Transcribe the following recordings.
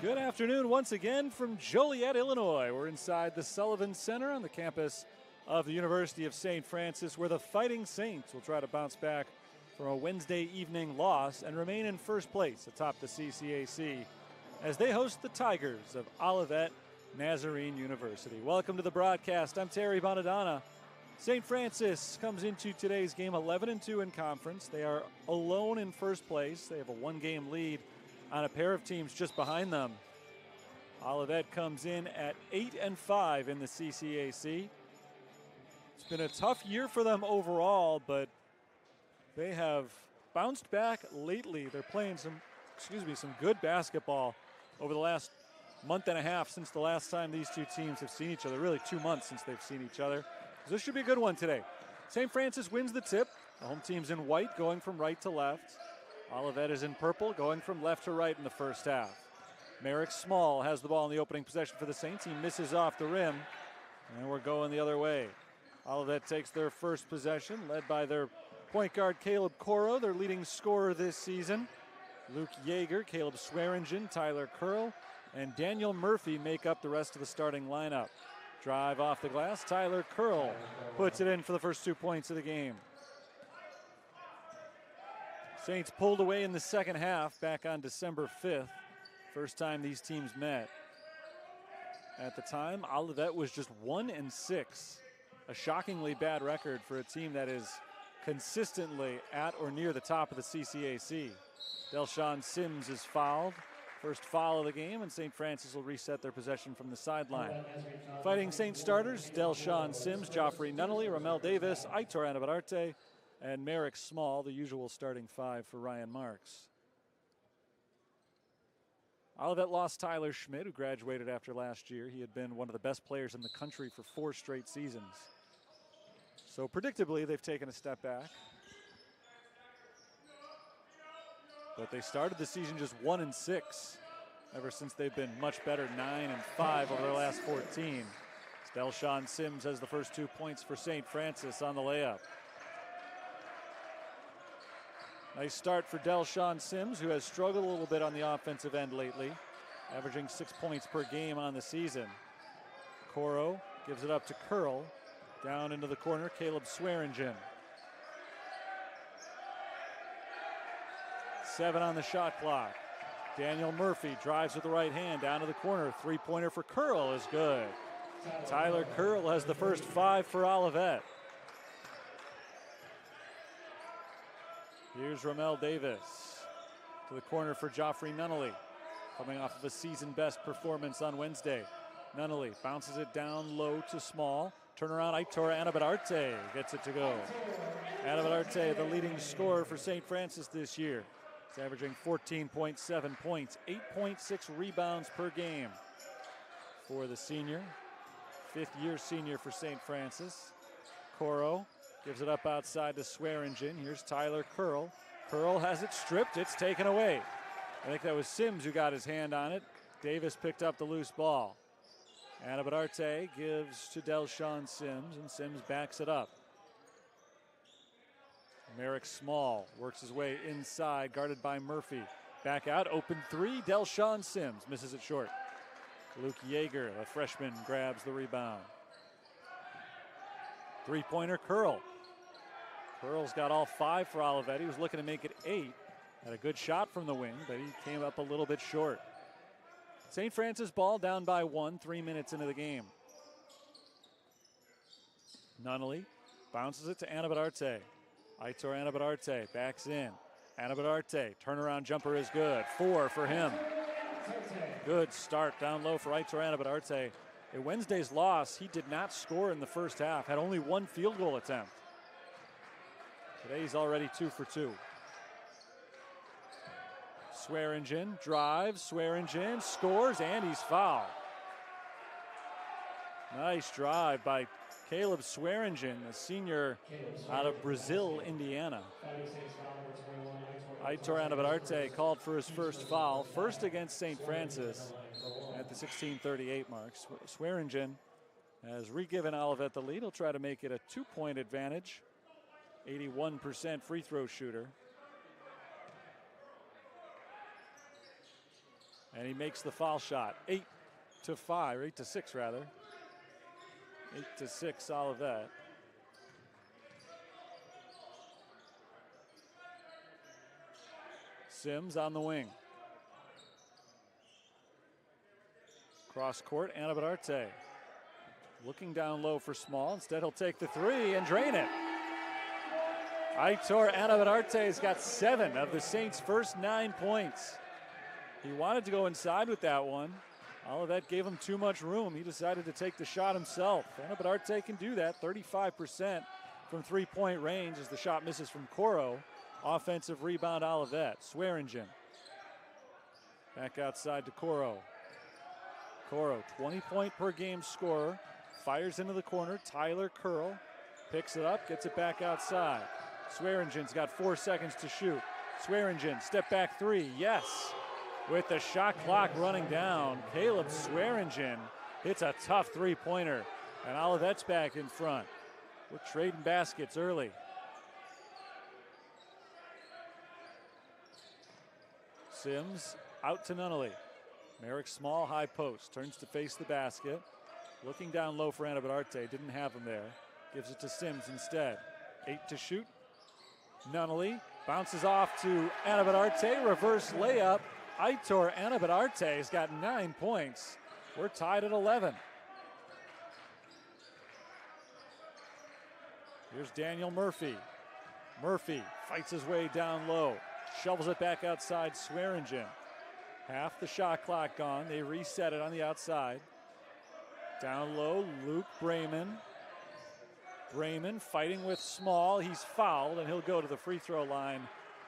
Good afternoon once again from Joliet, Illinois. We're inside the Sullivan Center on the campus of the University of St. Francis, where the Fighting Saints will try to bounce back from a Wednesday evening loss and remain in first place atop the CCAC as they host the Tigers of Olivet Nazarene University. Welcome to the broadcast. I'm Terry Bonadonna. St. Francis comes into today's game 11-2 in conference. They are alone in first place. They have a one-game lead on a pair of teams just behind them. Olivet comes in at 8-5 in the CCAC. It's been a tough year for them overall, but they have bounced back lately. They're playing some good basketball over the last month and a half since the last time these two teams have seen each other. Really 2 months since they've seen each other. This should be a good one today. St. Francis wins the tip. The home team's in white, going from right to left. Olivet is in purple, going from left to right in the first half. Merrick Small has the ball in the opening possession for the Saints. He misses off the rim, and we're going the other way. Olivet takes their first possession, led by their point guard Caleb Coro, their leading scorer this season. Luke Yeager, Caleb Swearingen, Tyler Curl, and Daniel Murphy make up the rest of the starting lineup. Drive off the glass, Tyler Curl puts it in for the first 2 points of the game. Saints pulled away in the second half back on December 5th. First time these teams met. At the time, Olivet was just 1-6. A shockingly bad record for a team that is consistently at or near the top of the CCAC. Delshawn Sims is fouled. First foul of the game, and St. Francis will reset their possession from the sideline. Fighting Saints starters, Delshawn Sims, Joffrey Nunnally, Ramel Davis, Aitor Anabararte, and Merrick Small, the usual starting five for Ryan Marks. Olivet lost Tyler Schmidt, who graduated after last year. He had been one of the best players in the country for 4 straight seasons. So predictably, they've taken a step back. But they started the season just 1-6. Ever since they've been much better, 9-5 over their last 14. Delshawn Sims has the first 2 points for St. Francis on the layup. Nice start for Delshawn Sims, who has struggled a little bit on the offensive end lately, averaging 6 points per game on the season. Coro gives it up to Curl. Down into the corner, Caleb Swearingen. 7 on the shot clock. Daniel Murphy drives with the right hand down to the corner. Three-pointer for Curl is good. Tyler Curl has the first 5 for Olivet. Here's Ramel Davis to the corner for Joffrey Nunnally, coming off of a season-best performance on Wednesday. Nunnally bounces it down low to Small. Turnaround, Aitor Anabararte gets it to go. Anabararte, the leading scorer for St. Francis this year. He's averaging 14.7 points, 8.6 rebounds per game for the senior. 5th-year senior for St. Francis. Coro gives it up outside to Swearingen. Here's Tyler Curl. Curl has it stripped. It's taken away. I think that was Sims who got his hand on it. Davis picked up the loose ball. Anabararte gives to Delshawn Sims, and Sims backs it up. Merrick Small works his way inside, guarded by Murphy. Back out, open 3, Delshawn Sims misses it short. Luke Yeager, the freshman, grabs the rebound. Three-pointer, Curl. Curl's got all 5 for Olivet. He was looking to make it 8. Had a good shot from the wing, but he came up a little bit short. St. Francis ball down by 1, 3 minutes into the game. Nunnally bounces it to Anabararte. Aitor Anabararte backs in. Anabararte, turnaround jumper is good. 4 for him. Good start down low for Aitor Anabararte. In Wednesday's loss, he did not score in the first half, had only 1 field goal attempt. Today he's already 2 for 2. Swearingen drives, Swearingen scores, and he's fouled. Nice drive by Caleb Swearingen, a senior out of Brazil, Indiana. Aitor Anabararte called for his first foul, first against St. Francis at the 16:38 mark. Swearingen has re-given Olivet the lead. He'll try to make it a 2-point advantage. 81% free throw shooter. And he makes the foul shot. 8-5, or 8-6 rather. 8-6, Olivet. Sims on the wing. Cross court, Anabadarte. Looking down low for Small. Instead, he'll take the three and drain it. Aitor Anabadarte's got 7 of the Saints' first 9 points. He wanted to go inside with that one. Olivet gave him too much room. He decided to take the shot himself. Anabadarte can do that, 35% from three-point range as the shot misses from Coro. Offensive rebound, Olivet. Swearingen. Back outside to Coro. Coro, 20-point-per-game scorer. Fires into the corner. Tyler Curl picks it up, gets it back outside. Swearingen's got 4 seconds to shoot. Swearingen, step back three, yes. With the shot clock running down, Caleb Swearingen hits a tough three-pointer. And Olivet's back in front. We're trading baskets early. Sims out to Nunnally. Merrick Small, high post, turns to face the basket. Looking down low for Anabadarte, didn't have him there. Gives it to Sims instead. 8 to shoot. Nunnally bounces off to Anabadarte, reverse layup. Aitor Anabadarte has got 9 points. We're tied at 11. Here's Daniel Murphy. Murphy fights his way down low. Shovels it back outside Swearingen. Half the shot clock gone. They reset it on the outside. Down low, Luke Brayman. Brayman fighting with Small. He's fouled, and he'll go to the free throw line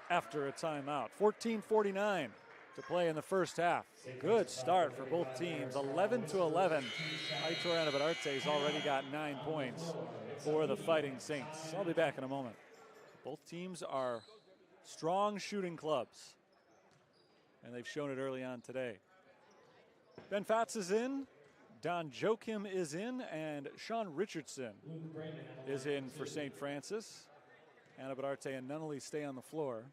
after a timeout. 14:49 to play in the first half. Good start for both teams. 11-11. Aitor Anabadarte's already got 9 points for the Fighting Saints. I'll be back in a moment. Both teams are strong shooting clubs, and they've shown it early on today. Ben Fatz is in. Don Joachim is in, and Sean Richardson is in for St. Francis. Anabadarte and Nunnally stay on the floor.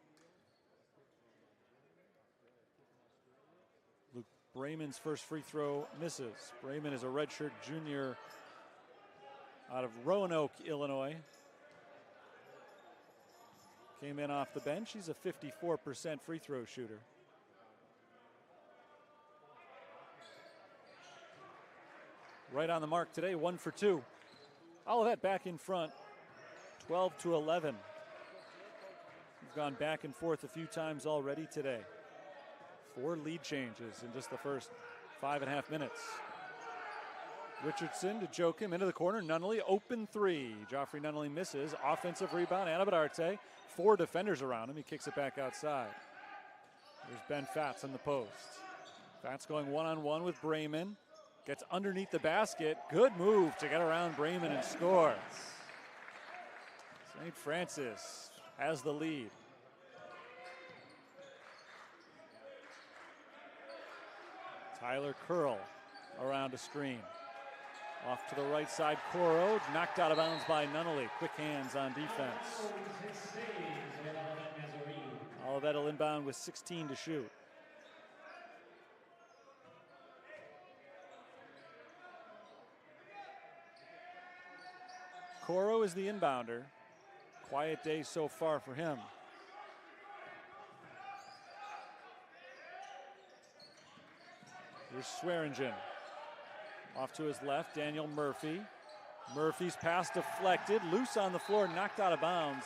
Luke Brayman's first free throw misses. Brayman is a redshirt junior out of Roanoke, Illinois. Came in off the bench. He's a 54% free throw shooter. Right on the mark today, 1 for 2. Olivet back in front, 12-11. We've gone back and forth a few times already today. 4 lead changes in just the first 5.5 minutes. Richardson to Joachim into the corner. Nunnally, open three. Joffrey Nunnally misses. Offensive rebound, Anabadarte. 4 defenders around him. He kicks it back outside. There's Ben Fatz on the post. Fatz going one-on-one with Brayman. Gets underneath the basket. Good move to get around Brayman and score. St. Francis has the lead. Tyler Curl around a screen. Off to the right side, Coro, knocked out of bounds by Nunnally. Quick hands on defense. Olivet will inbound with 16 to shoot. Coro is the inbounder. Quiet day so far for him. Here's Swearingen. Off to his left, Daniel Murphy. Murphy's pass deflected, loose on the floor, knocked out of bounds.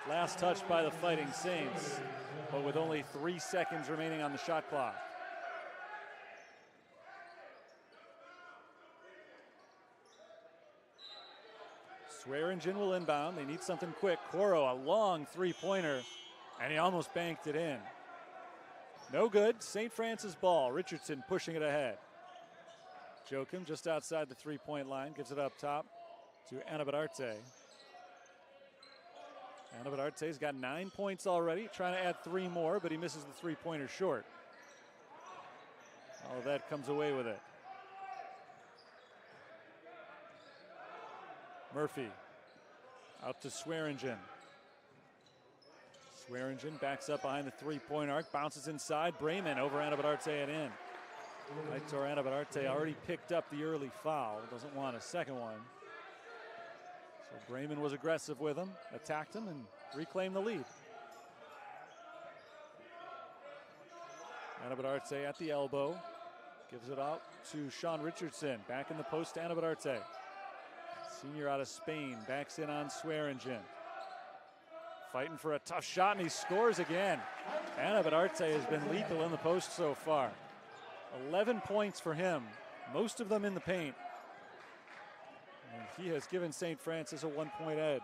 Last touch by the Fighting Saints, but with only 3 seconds remaining on the shot clock. Swearingen will inbound. They need something quick. Coro, a long three-pointer, and he almost banked it in. No good. St. Francis ball. Richardson pushing it ahead. Joachim just outside the three-point line. Gives it up top to Anabadarte. Anabadarte's got 9 points already. Trying to add 3 more, but he misses the three-pointer short. All of that comes away with it. Murphy out to Swearingen. Swearingen backs up behind the three-point arc, bounces inside. Brayman over Anabadarte and in. Aitor Anabadarte already picked up the early foul. Doesn't want a second one. So Bremen was aggressive with him, attacked him, and reclaimed the lead. Anabadarte at the elbow. Gives it out to Sean Richardson. Back in the post to Anabadarte. Senior out of Spain. Backs in on Swearingen. Fighting for a tough shot, and he scores again. Anabadarte has been lethal in the post so far. 11 points for him, most of them in the paint. And he has given St. Francis a 1-point edge.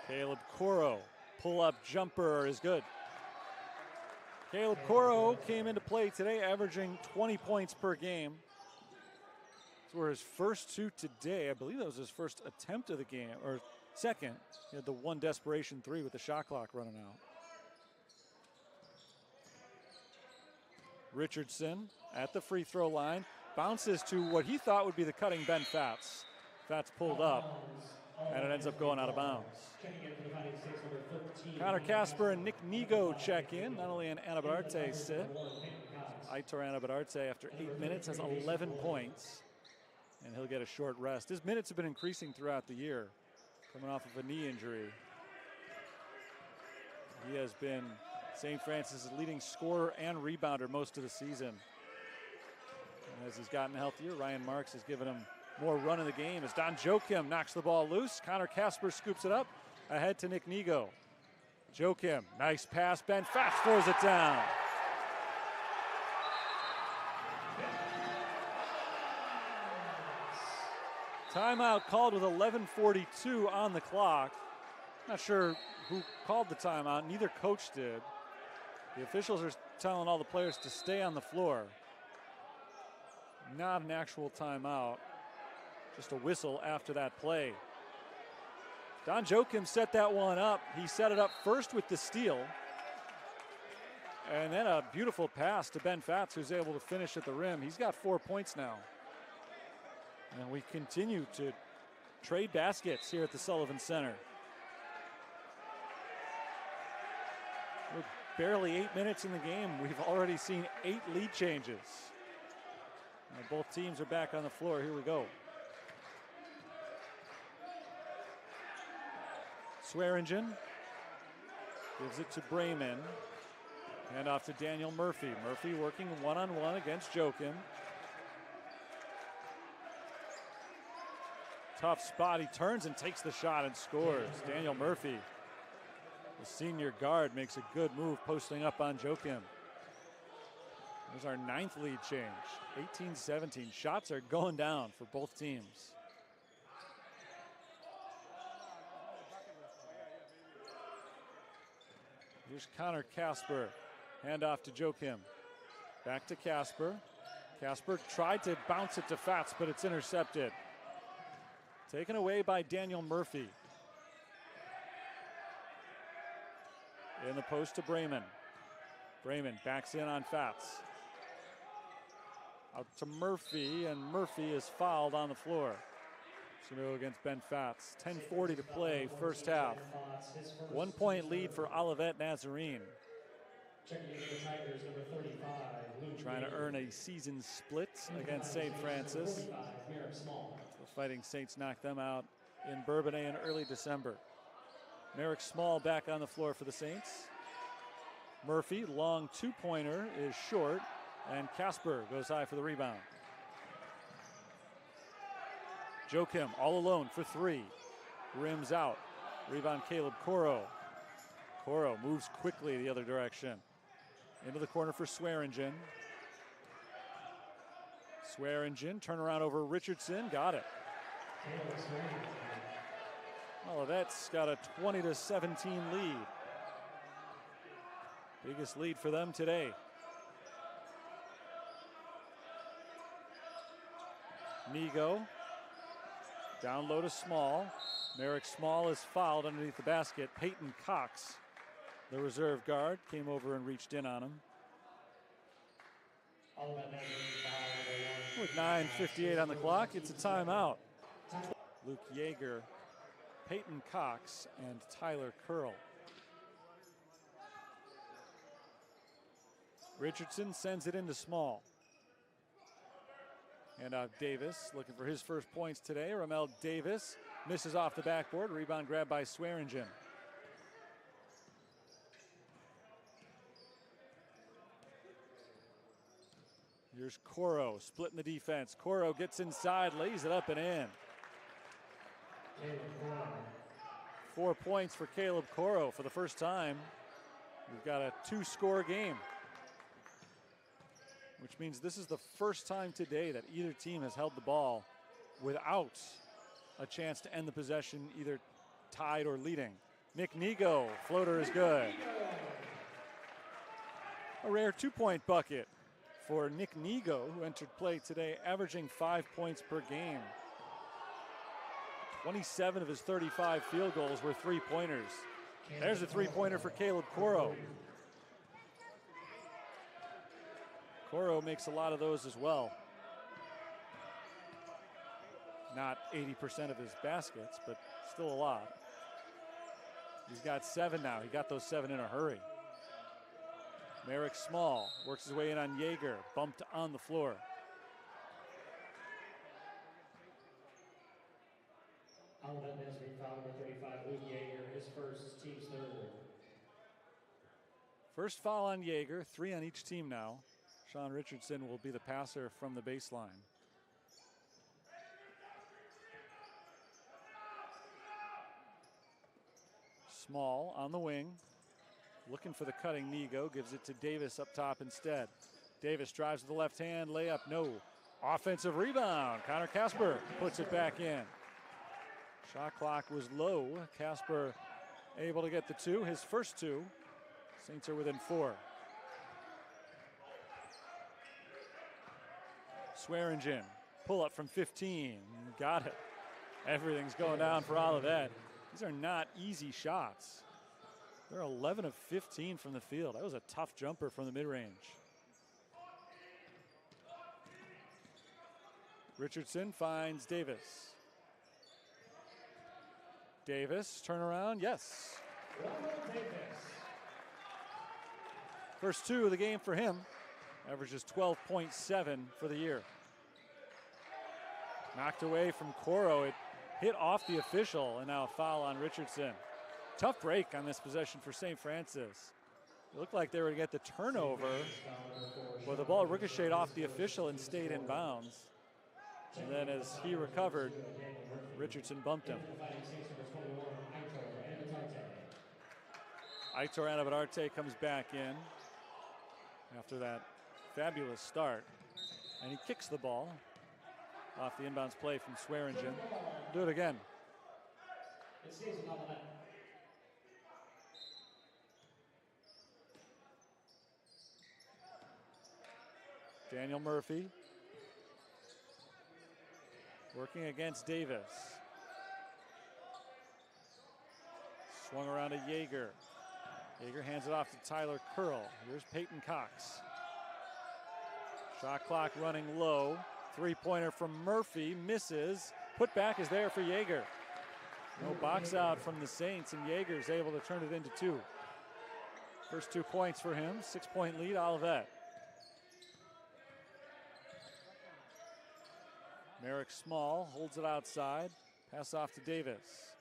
Caleb Coro, pull-up jumper is good. Caleb Coro came into play today, averaging 20 points per game. These were his first two today. I believe that was his first attempt of the game, or second. He had the one desperation three with the shot clock running out. Richardson at the free throw line. Bounces to what he thought would be the cutting Ben Fatz. Fatz pulled up, and it ends up going out of bounds. Connor Casper and Nick Nigo check in. Not only an Anabadarte sit. Aitor Anabadarte, after 8 minutes, has 11 points, and he'll get a short rest. His minutes have been increasing throughout the year, coming off of a knee injury. He has been St. Francis' leading scorer and rebounder most of the season. And as he's gotten healthier, Ryan Marks has given him more run in the game as Don Joachim knocks the ball loose. Connor Casper scoops it up ahead to Nick Nigo. Joachim, nice pass. Ben Fatz throws it down. Timeout called with 11:42 on the clock. Not sure who called the timeout. Neither coach did. The officials are telling all the players to stay on the floor. Not an actual timeout. Just a whistle after that play. Don Joachim set that one up. He set it up first with the steal. And then a beautiful pass to Ben Fatz, who's able to finish at the rim. He's got 4 points now. And we continue to trade baskets here at the Sullivan Center. With barely 8 minutes in the game, we've already seen 8 lead changes. Now both teams are back on the floor. Here we go. Swearingen gives it to Bremen. Hand off to Daniel Murphy. Murphy working one-on-one against Joachim. Tough spot. He turns and takes the shot and scores. Daniel Murphy, the senior guard, makes a good move posting up on Joachim. There's our 9th lead change. 18-17. Shots are going down for both teams. Here's Connor Casper. Hand off to Joachim. Back to Casper. Casper tried to bounce it to Fatz, but it's intercepted. Taken away by Daniel Murphy. In the post to Bremen. Bremen backs in on Fatz. Out to Murphy, and Murphy is fouled on the floor. It's going to go against Ben Fatz. 10:40 to play, first half. 1 point lead for Olivet Nazarene. Trying to earn a season split against St. Francis. The Fighting Saints knocked them out in Bourbonnais in early December. Merrick Small back on the floor for the Saints. Murphy, long two-pointer, is short, and Casper goes high for the rebound. Joachim all alone for three. Rims out. Rebound Caleb Coro. Coro moves quickly the other direction. Into the corner for Swearingen. Swearingen, turnaround over Richardson, got it. Olivet's got a 20-17 lead. Biggest lead for them today. Nigo, down low to Small. Merrick Small is fouled underneath the basket. Peyton Cox, the reserve guard, came over and reached in on him. With 9:58 on the clock, it's a timeout. Luke Yeager, Peyton Cox, and Tyler Curl. Richardson sends it into Small. And out Davis, looking for his first points today. Ramel Davis misses off the backboard. Rebound grabbed by Swearingen. Here's Coro splitting the defense. Coro gets inside, lays it up and in. 4 points for Caleb Coro for the first time. We've got a 2-score game, which means this is the first time today that either team has held the ball without a chance to end the possession, either tied or leading. Nick Nego, floater is good. A rare 2-point bucket for Nick Nego, who entered play today, averaging 5 points per game. 27 of his 35 field goals were 3-pointers. There's a 3-pointer for Caleb Coro. Coro makes a lot of those as well. Not 80% of his baskets, but still a lot. He's got 7 now. He got those 7 in a hurry. Merrick Small works his way in on Yeager, bumped on the floor. Olivet Nazarene foul number 35, Luke Yeager, his first, team's third. First foul on Yeager, 3 on each team now. Sean Richardson will be the passer from the baseline. Small on the wing, looking for the cutting Nego, gives it to Davis up top instead. Davis drives with the left hand, layup, no. Offensive rebound, Connor Casper puts it back in. Shot clock was low. Casper able to get the 2, his first 2. Saints are within 4. Swearingen, pull up from 15, got it. Everything's going down for Olivet. These are not easy shots. They're 11 of 15 from the field. That was a tough jumper from the mid-range. Richardson finds Davis. Davis, turnaround, yes. First 2 of the game for him. Averages 12.7 for the year. Knocked away from Coro. It hit off the official, and now a foul on Richardson. Tough break on this possession for St. Francis. It looked like they were going to get the turnover, but the ball ricocheted off the official and stayed in bounds. And then as he recovered, Richardson bumped him. Aitor Anabadarte comes back in after that fabulous start, and he kicks the ball off the inbounds play from Swearingen. Do it again. Daniel Murphy working against Davis. Swung around to Yeager. Yeager hands it off to Tyler Curl. Here's Peyton Cox. Shot clock running low. 3-pointer from Murphy, misses. Put back is there for Yeager. No box out from the Saints, and Yeager's able to turn it into 2. First 2 points for him, 6-point lead, Olivet. Merrick Small holds it outside. Pass off to Davis.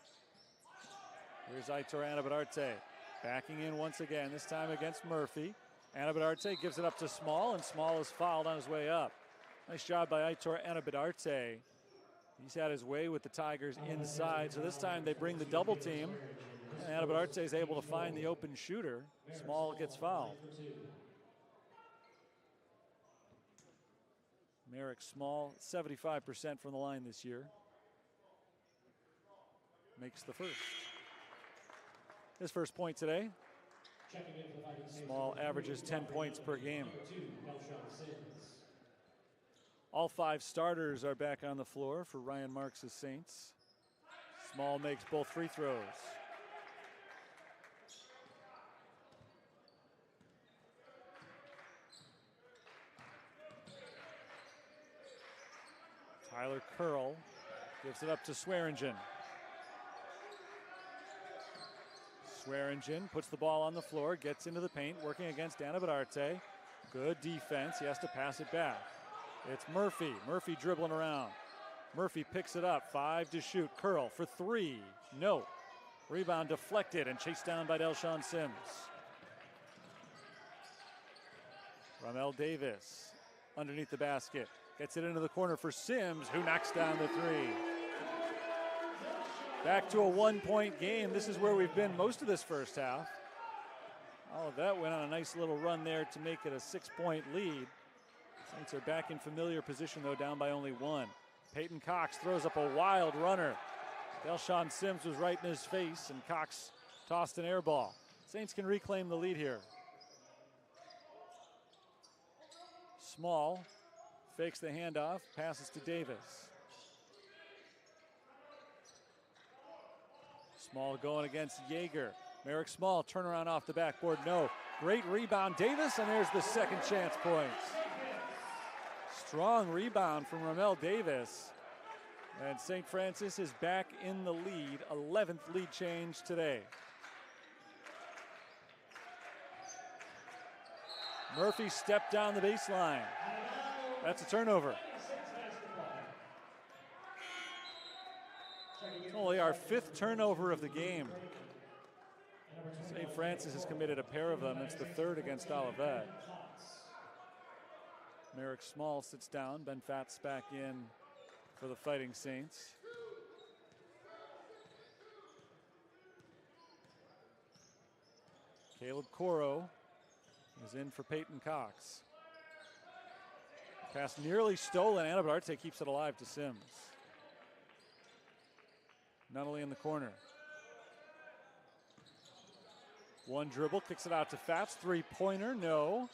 Here's Aitor Anabadarte. Backing in once again, this time against Murphy. Anabadarte gives it up to Small, and Small is fouled on his way up. Nice job by Aitor Anabadarte. He's had his way with the Tigers inside, so this time they bring the double team. And Anabadarte is able to find the open shooter. Small gets fouled. Merrick Small, 75% from the line this year. Makes the first. His first point today. Small averages 10 points per game. All 5 starters are back on the floor for Ryan Marks' Saints. Small makes both free throws. Tyler Curl gives it up to Swearingen. Swearingen puts the ball on the floor, gets into the paint, working against Anabadarte. Good defense. He has to pass it back. It's Murphy. Murphy dribbling around. Murphy picks it up. 5 to shoot. Curl for 3. No. Rebound deflected and chased down by Delshawn Sims. Ramel Davis underneath the basket. Gets it into the corner for Sims, who knocks down the 3. Back to a 1-point game. This is where we've been most of this first half. All of that went on a nice little run there to make it a 6-point lead. Saints are back in familiar position, though, down by only 1. Peyton Cox throws up a wild runner. Delshawn Sims was right in his face, and Cox tossed an air ball. Saints can reclaim the lead here. Small fakes the handoff, passes to Davis. Small going against Yeager. Merrick Small, turnaround off the backboard, no. Great rebound, Davis, and there's the second chance points. Strong rebound from Ramel Davis. And St. Francis is back in the lead, 11th lead change today. Murphy stepped down the baseline. That's a turnover. Only our 5th turnover of the game. St. Francis has committed a pair of them. It's the 3rd against Olivet. Merrick Small sits down. Ben Fatz back in for the Fighting Saints. Caleb Coro is in for Peyton Cox. Pass nearly stolen. Anabarte keeps it alive to Sims. Nunnally in the corner. One dribble, kicks it out to Fatz. 3-pointer, no.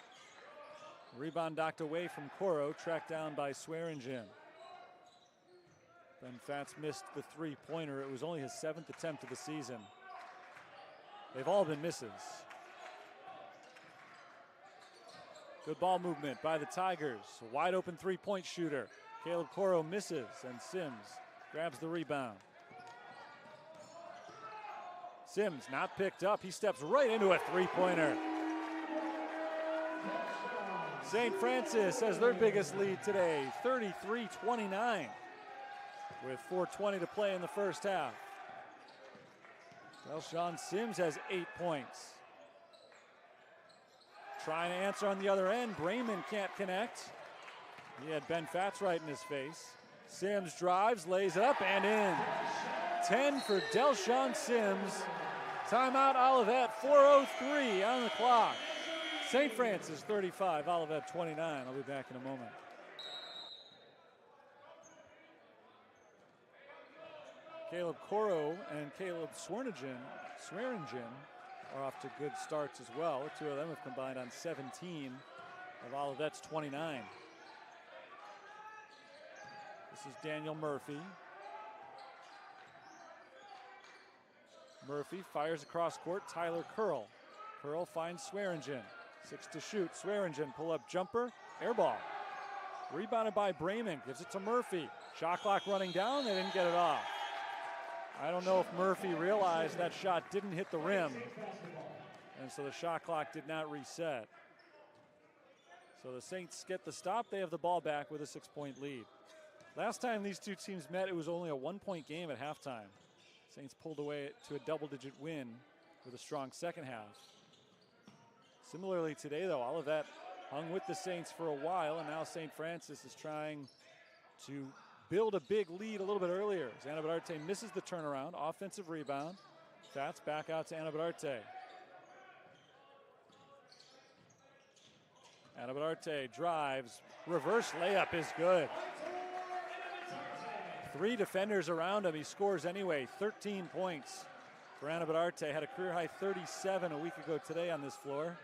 Rebound knocked away from Coro, tracked down by Swearingen. Ben Fatz missed the 3-pointer. It was only his 7th attempt of the season. They've all been misses. Good ball movement by the Tigers. A wide open 3-point shooter. Caleb Coro misses, and Sims grabs the rebound. Sims not picked up. He steps right into a 3-pointer. St. Francis has their biggest lead today, 33-29, with 4:20 to play in the first half. Delshawn Sims has 8 points. Trying to answer on the other end. Brayman can't connect. He had Ben Fatz right in his face. Sims drives, lays it up, and in. 10 for Delshawn Sims. Timeout Olivet, 4:03 on the clock. St. Francis 35, Olivet 29. I'll be back in a moment. Caleb Coro and Caleb Swearingen are off to good starts as well. The two of them have combined on 17 of Olivet's 29. This is Daniel Murphy. Murphy fires across court. Tyler Curl. Curl finds Swearingen. 6 to shoot. Swearingen pull-up jumper. Air ball. Rebounded by Brayman. Gives it to Murphy. Shot clock running down. They didn't get it off. I don't know if Murphy realized that shot didn't hit the rim, and so the shot clock did not reset. So the Saints get the stop. They have the ball back with a 6-point lead. Last time these two teams met, it was only a 1-point game at halftime. Saints pulled away to a double-digit win with a strong second half. Similarly today, though, Olivet hung with the Saints for a while, and now St. Francis is trying to build a big lead a little bit earlier. Anabarte misses the turnaround. Offensive rebound. Fatz back out to Anabarte. Anabarte drives. Reverse layup is good. 3 defenders around him. He scores anyway. 13 points for Anabarte. Had a career-high 37 a week ago today on this floor.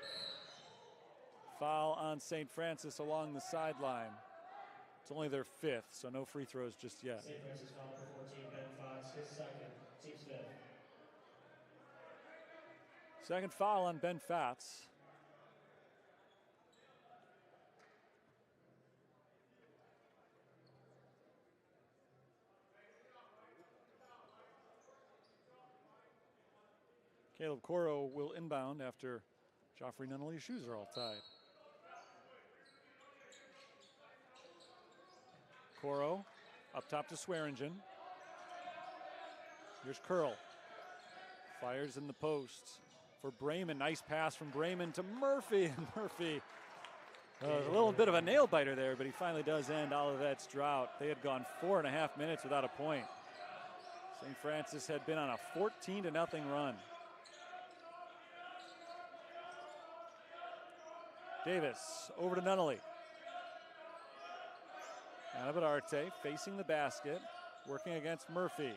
Foul on St. Francis along the sideline. It's only their 5th, so no free throws just yet. St. Francis foul for 14, Ben Fatz, his second, team's 5th. Second foul on Ben Fatz. Caleb Coro will inbound after Joffrey Nunnally's shoes are all tied. Coro up top to Swearingen. Here's Curl. Fires in the post for Bremen. Nice pass from Bremen to Murphy. And Murphy, a little bit of a nail biter there, but he finally does end Olivet's drought. They had gone 4.5 minutes without a point. St. Francis had been on a 14-0 run. Davis over to Nunnally. Anabadarte facing the basket, working against Murphy.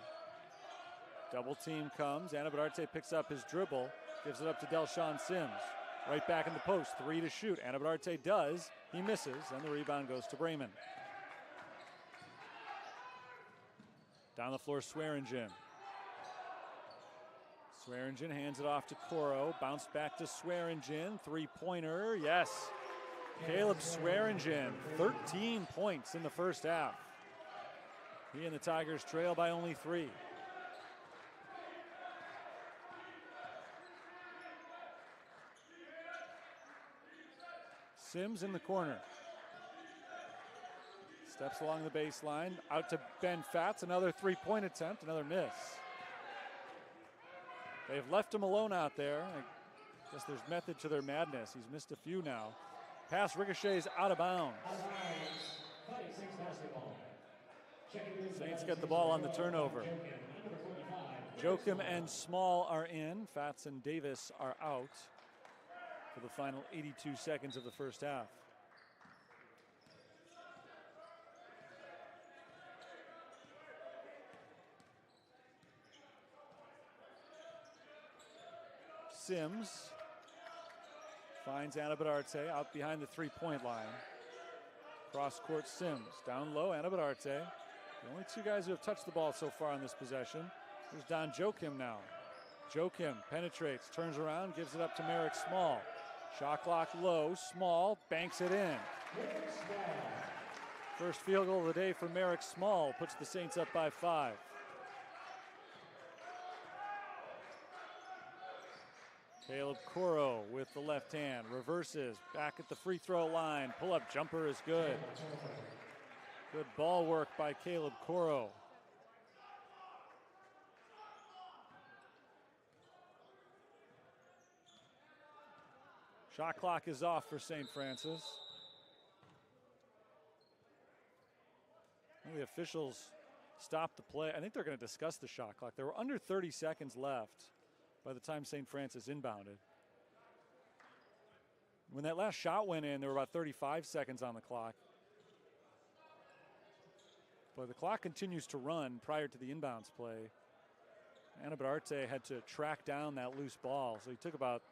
Double team comes. Anabadarte picks up his dribble, gives it up to Delshawn Sims. Right back in the post, 3 to shoot. Anabadarte does. He misses, and the rebound goes to Bremen. Down the floor, Swearingen. Swearingen hands it off to Coro. Bounce back to Swearingen. Three-pointer, yes. Caleb Swearingen, 13 points in the first half. He and the Tigers trail by only 3. Sims in the corner. Steps along the baseline, out to Ben Fatz, another three-point attempt, another miss. They've left him alone out there. I guess there's method to their madness. He's missed a few now. Pass ricochets out of bounds. Saints get the ball on the turnover. Joachim and Small are in. Fatz and Davis are out for the final 82 seconds of the first half. Sims finds Anabadarte out behind the three-point line. Cross court Sims. Down low, Anabadarte. The only two guys who have touched the ball so far on this possession. Here's Don Joachim now. Joachim penetrates, turns around, gives it up to Merrick Small. Shot clock low, Small banks it in. First field goal of the day for Merrick Small puts the Saints up by 5. Caleb Coro with the left hand, reverses, back at the free throw line. Pull-up jumper is good. Good ball work by Caleb Coro. Shot clock is off for St. Francis. The officials stopped the play. I think they're going to discuss the shot clock. There were under 30 seconds left by the time St. Francis inbounded. When that last shot went in, there were about 35 seconds on the clock. But the clock continues to run prior to the inbounds play. Anabadarte had to track down that loose ball, so he took about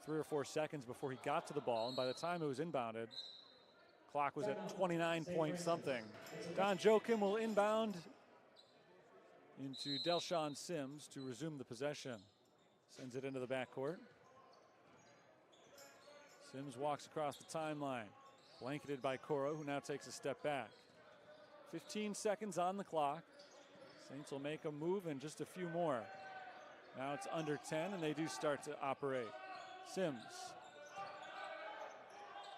3 or 4 seconds before he got to the ball, and by the time it was inbounded, clock was at 29 point something. Don Joachim will inbound into Delshawn Sims to resume the possession. Sends it into the backcourt. Sims walks across the timeline, blanketed by Coro, who now takes a step back. 15 seconds on the clock. Saints will make a move in just a few more. Now it's under 10, and they do start to operate. Sims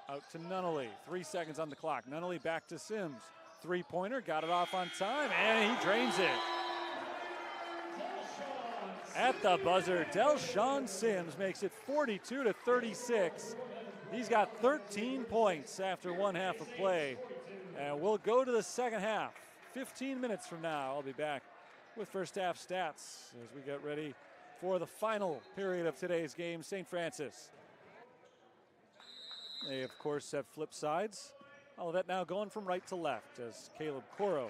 out to Nunnally. 3 seconds on the clock. Nunnally back to Sims. Three-pointer, got it off on time, and he drains it. At the buzzer, Delshawn Sims makes it 42-36. He's got 13 points after one half of play. And we'll go to the second half. 15 minutes from now, I'll be back with first half stats as we get ready for the final period of today's game, St. Francis. They, of course, have flip sides. Olivet now going from right to left as Caleb Coro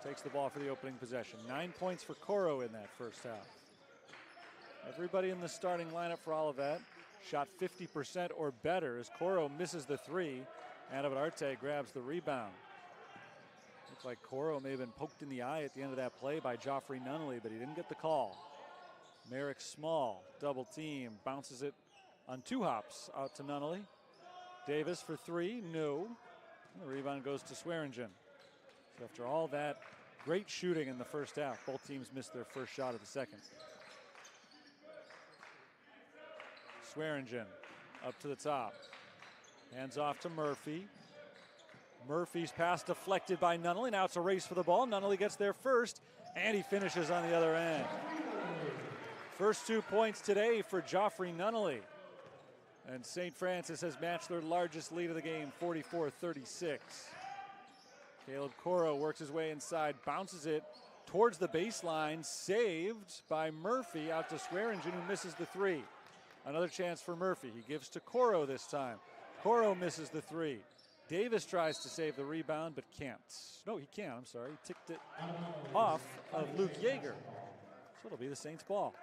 takes the ball for the opening possession. 9 points for Coro in that first half. Everybody in the starting lineup for Olivet shot 50% or better as Coro misses the three. Anabadarte grabs the rebound. Looks like Coro may have been poked in the eye at the end of that play by Joffrey Nunnally, but he didn't get the call. Merrick Small, double team, bounces it on 2 hops out to Nunnally. Davis for 3, no. And the rebound goes to Swearingen. So after all that great shooting in the first half, both teams missed their first shot of the second. Swearingen up to the top. Hands off to Murphy. Murphy's pass deflected by Nunnally. Now it's a race for the ball. Nunnally gets there first, and he finishes on the other end. First 2 points today for Joffrey Nunnally. And St. Francis has matched their largest lead of the game, 44-36. Caleb Coro works his way inside, bounces it towards the baseline, saved by Murphy out to Swearingen, who misses the three. Another chance for Murphy. He gives to Coro this time. Coro misses the three. Davis tries to save the rebound, but can't. No, he can, I'm sorry. He ticked it off of Luke Yeager. So it'll be the Saints' ball.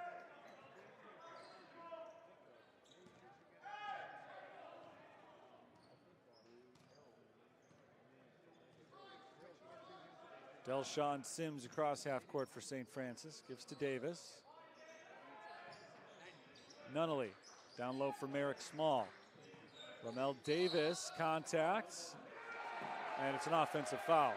Delshawn Sims across half court for St. Francis. Gives to Davis. Nunnally down low for Merrick Small. Ramel Davis contacts, and it's an offensive foul.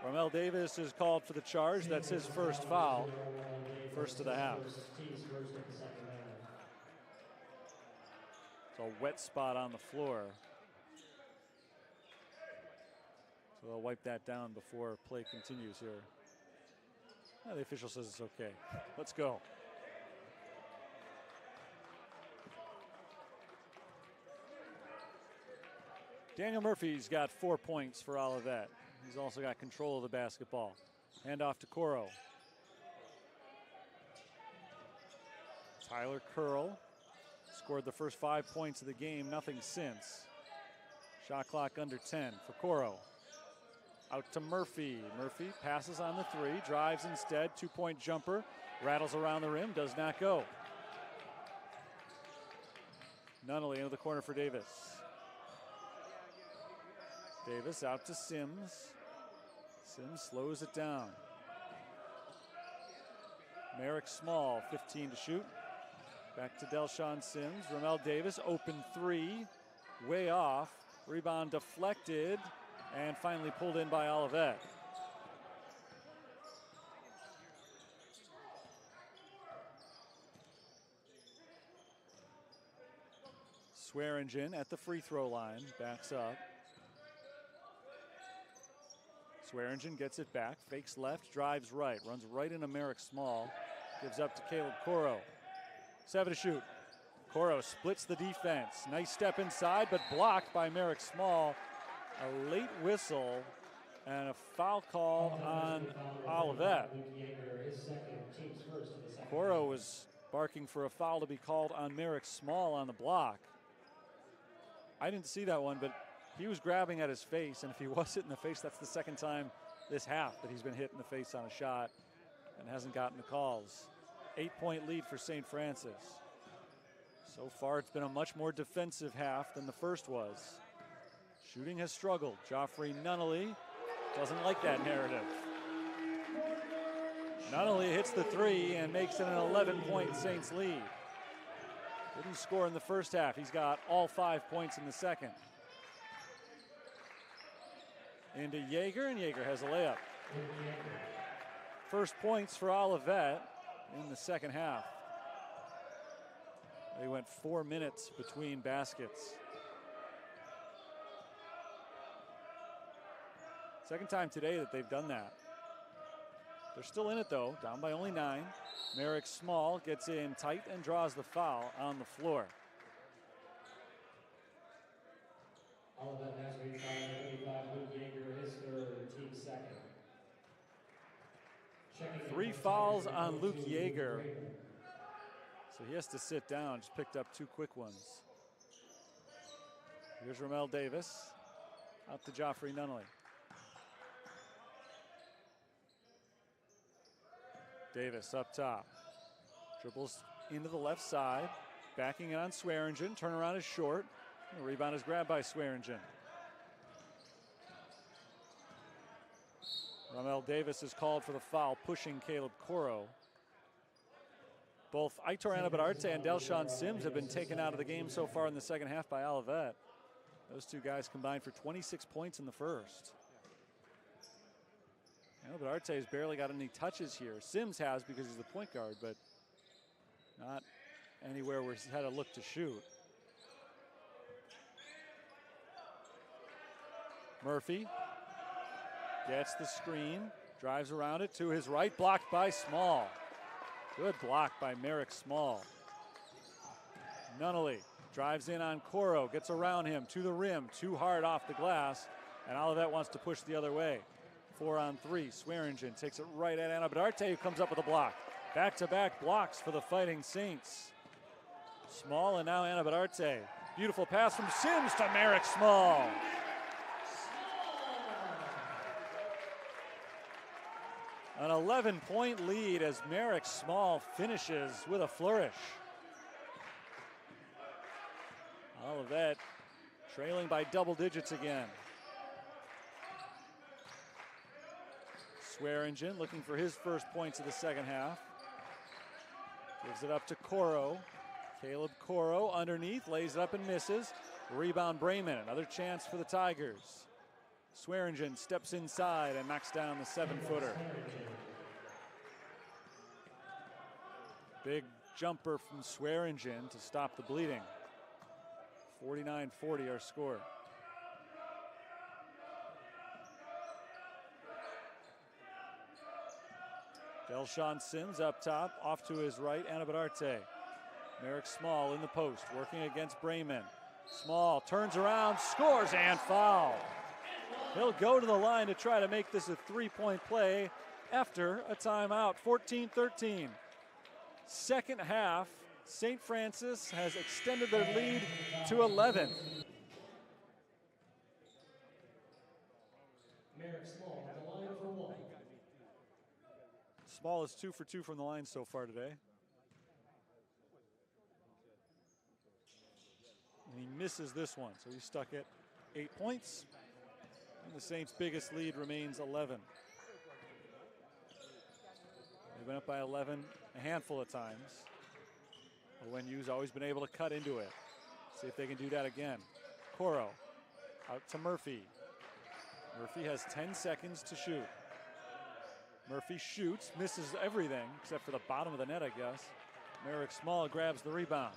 Ramel Davis is called for the charge. That's his first foul, first of the half. It's a wet spot on the floor. So they'll wipe that down before play continues here. The official says it's okay. Let's go. Daniel Murphy's got 4 points for Olivet. He's also got control of the basketball. Hand off to Coro. Tyler Curl scored the first 5 points of the game, nothing since. Shot clock under 10 for Coro. Out to Murphy. Murphy passes on the three, drives instead, 2-point jumper, rattles around the rim, does not go. Nunnally into the corner for Davis. Davis out to Sims. Sims slows it down. Merrick Small, 15 to shoot. Back to Delshawn Sims. Ramel Davis, open three, way off. Rebound deflected, and finally pulled in by Olivet. Swearingen at the free throw line, backs up. Swearingen gets it back, fakes left, drives right, runs right into Merrick Small, gives up to Caleb Coro. 7 to shoot. Coro splits the defense. Nice step inside, but blocked by Merrick Small. A late whistle and a foul call on Olivet. Coro was barking for a foul to be called on Merrick Small on the block. I didn't see that one, but he was grabbing at his face, and if he was hit in the face, that's the second time this half that he's been hit in the face on a shot and hasn't gotten the calls. 8-point lead for St. Francis. So far, it's been a much more defensive half than the first was. Shooting has struggled. Joffrey Nunnally doesn't like that narrative. Nunnally hits the three and makes it an 11-point Saints lead. Didn't score in the first half. He's got all 5 points in the second. Into Yeager, and Yeager has a layup. First points for Olivet in the second half. They went 4 minutes between baskets. Second time today that they've done that. They're still in it though, down by only 9. Merrick Small gets in tight and draws the foul on the floor. Olivet Nazarene foul 35, Luke Yeager, his third, team second. 3 fouls on Luke Yeager. So he has to sit down, just picked up 2 quick ones. Here's Ramel Davis, out to Joffrey Nunnally. Davis up top, dribbles into the left side, backing it on Swearingen, turnaround is short. The rebound is grabbed by Swearingen. Ramel Davis is called for the foul, pushing Caleb Coro. Both Aitor Anabadarte and Delshawn Sims have been taken out of the game so far in the second half by Olivet. Those 2 guys combined for 26 points in the first. Anabadarte has barely got any touches here. Sims has because he's the point guard, but not anywhere where he's had a look to shoot. Murphy gets the screen, drives around it to his right, blocked by Small. Good block by Merrick Small. Nunnally drives in on Coro, gets around him to the rim, too hard off the glass, and Olivet wants to push the other way. 4-on-3, Swearingen takes it right at Anabadarte, who comes up with a block. Back-to-back blocks for the Fighting Saints. Small and now Anabadarte. Beautiful pass from Sims to Merrick Small. An 11-point lead as Merrick Small finishes with a flourish. Olivet trailing by double digits again. Swearingen looking for his first points of the second half. Gives it up to Coro. Caleb Coro underneath, lays it up and misses. Rebound Bremen, another chance for the Tigers. Swearingen steps inside and knocks down the 7-footer. Big jumper from Swearingen to stop the bleeding. 49-40 our score. Delshon Sims up top, off to his right, Anabadarte. Merrick Small in the post, working against Bremen. Small turns around, scores, and foul. He'll go to the line to try to make this a 3-point play after a timeout. 14-13. Second half, St. Francis has extended their lead to 11. Merrick Small at the line for one. Small is 2 for 2 from the line so far today. And he misses this one, so he's stuck at 8 points. And the Saints' biggest lead remains 11. They've been up by 11 a handful of times. ONU's always been able to cut into it. See if they can do that again. Coro out to Murphy. Murphy has 10 seconds to shoot. Murphy shoots, misses everything except for the bottom of the net, I guess. Merrick Small grabs the rebound.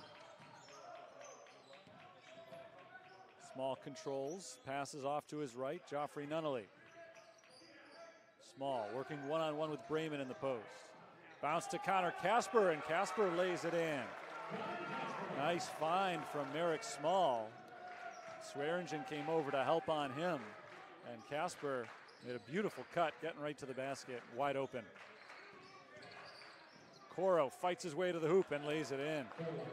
Small controls, passes off to his right, Joffrey Nunnally. Small working one-on-one with Bremen in the post. Bounce to Connor Casper, and Casper lays it in. Nice find from Merrick Small. Swearingen came over to help on him, and Casper made a beautiful cut, getting right to the basket, wide open. Coro fights his way to the hoop and lays it in.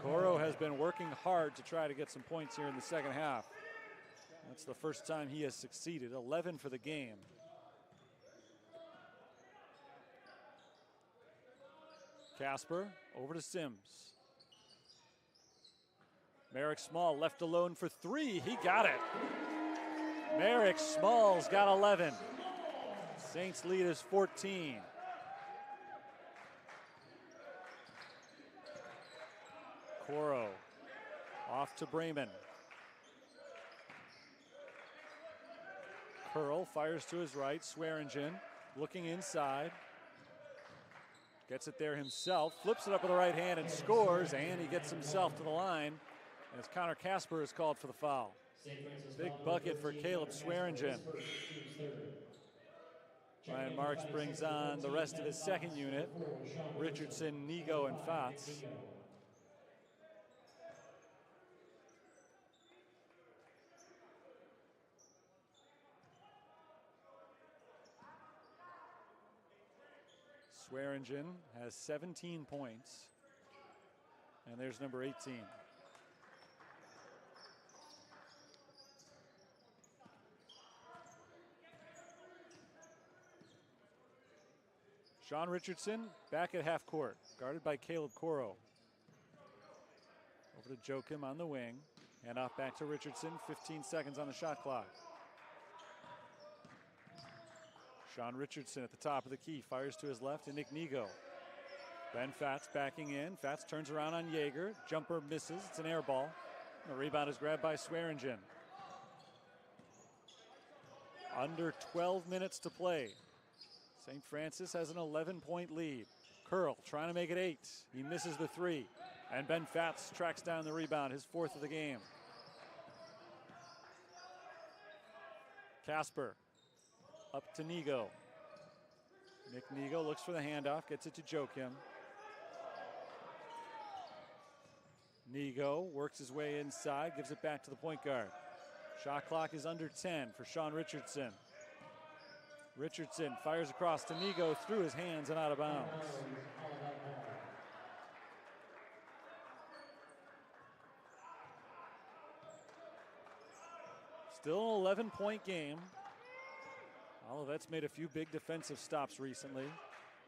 Coro has been working hard to try to get some points here in the second half. That's the first time he has succeeded. 11 for the game. Casper over to Sims. Merrick Small left alone for 3. He got it. Merrick Small's got 11. Saints lead is 14. Coro off to Bremen. Curl fires to his right. Swearingen looking inside. Gets it there himself. Flips it up with the right hand and scores. And he gets himself to the line as Connor Casper is called for the foul. Big bucket for Caleb Swearingen. Ryan Marks brings on the rest of his second unit. Richardson, Nigo, and Fats. Swearingen has 17 points. And there's number 18. Sean Richardson back at half court, guarded by Caleb Coro. Over to Joachim on the wing, and off back to Richardson, 15 seconds on the shot clock. Sean Richardson at the top of the key, fires to his left, and Nick Nigo. Ben Fats backing in. Fats turns around on Yeager. Jumper misses. It's an air ball. The rebound is grabbed by Swearingen. Under 12 minutes to play. St. Francis has an 11-point lead. Curl trying to make it 8. He misses the 3. And Ben Fatz tracks down the rebound, his 4th of the game. Casper up to Nigo. Nick Nigo looks for the handoff, gets it to Joachim. Nigo works his way inside, gives it back to the point guard. Shot clock is under 10 for Sean Richardson. Richardson fires across to Nigo through his hands and out of bounds. Still an 11-point game. Olivet's made a few big defensive stops recently,